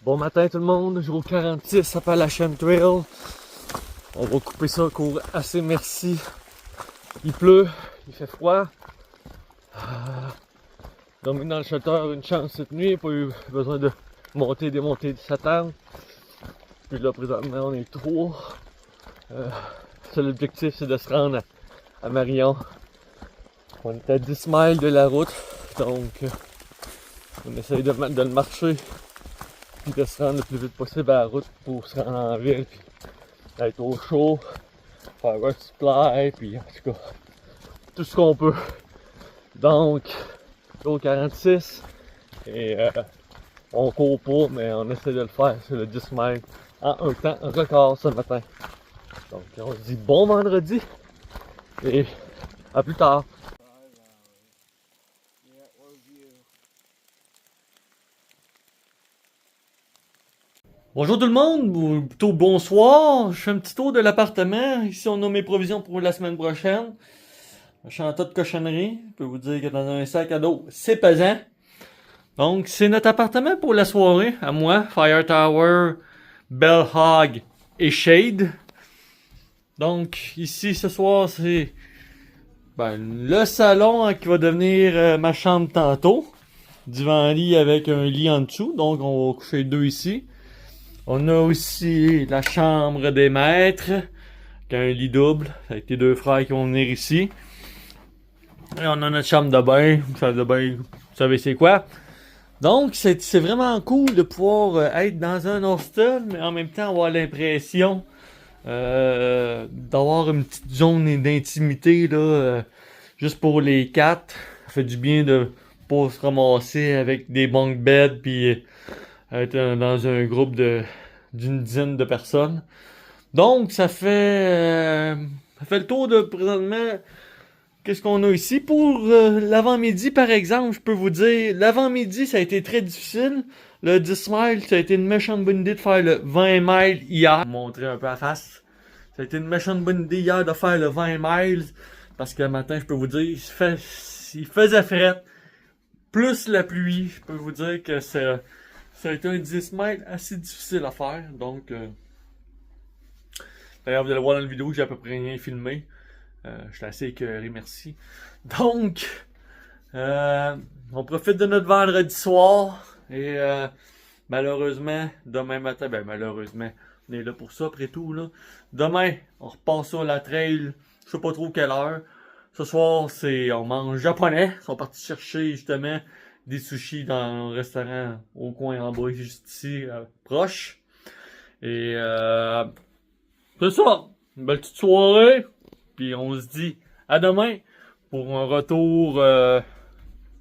Bon matin tout le monde, jour 46 Appalachian Trail. On va couper ça au cours assez merci. Il pleut, il fait froid. Dormir dans le shelter, une chance cette nuit, pas eu besoin de monter et démonter sa tente. Puis là présentement on est trois. Seul objectif c'est de se rendre à Marion. On est à 10 miles de la route, donc on essaye de le marcher. Puis de se rendre le plus vite possible à la route pour se rendre en ville, puis être au chaud, faire un supply, puis en tout cas, tout ce qu'on peut. Donc, jour 46, et on court pas, mais on essaie de le faire sur le 10 miles en un temps record ce matin. Donc, on se dit bon vendredi, et à plus tard. Bonjour tout le monde, ou plutôt bonsoir. Je fais un petit tour de l'appartement. Ici, on a mes provisions pour la semaine prochaine. Je suis en tas de cochonneries. Je peux vous dire que dans un sac à dos, c'est pesant. Donc, c'est notre appartement pour la soirée. À moi, Fire Tower, Bell Hog et Shade. Donc, ici, ce soir, c'est le salon qui va devenir ma chambre tantôt. Divan-lit avec un lit en dessous. Donc, on va coucher deux ici. On a aussi la chambre des maîtres, qui a un lit double, avec les deux frères qui vont venir ici. Et on a notre chambre de bain, vous savez c'est quoi. Donc, c'est vraiment cool de pouvoir être dans un hostel, mais en même temps avoir l'impression d'avoir une petite zone d'intimité, là, juste pour les quatre. Ça fait du bien de pas se ramasser avec des bunk beds, puis être dans un groupe d'une dizaine de personnes. Donc, ça fait le tour de présentement. Qu'est-ce qu'on a ici? Pour l'avant-midi, par exemple, je peux vous dire, l'avant-midi, ça a été très difficile. Le 10 miles, ça a été une méchante bonne idée de faire le 20 miles hier. Je vais vous montrer un peu à face. Ça a été une méchante bonne idée hier de faire le 20 miles. Parce que le matin, je peux vous dire, il faisait fret. Plus la pluie, je peux vous dire que ça a été un 10 miles assez difficile à faire. Donc, d'ailleurs, vous allez voir dans la vidéo que j'ai à peu près rien filmé. J'étais assez écœuré, merci. Donc, on profite de notre vendredi soir. Et malheureusement, demain matin, malheureusement, on est là pour ça après tout, là. Demain, on repart sur la trail, je sais pas trop quelle heure. Ce soir, on mange japonais. Ils sont partis chercher justement des sushis dans un restaurant au coin en bas, juste ici, proche. Et c'est ça, une belle petite soirée. Puis on se dit à demain pour un retour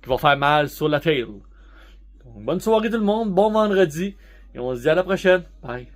qui va faire mal sur la trail. Donc, bonne soirée tout le monde, bon vendredi. Et on se dit à la prochaine. Bye.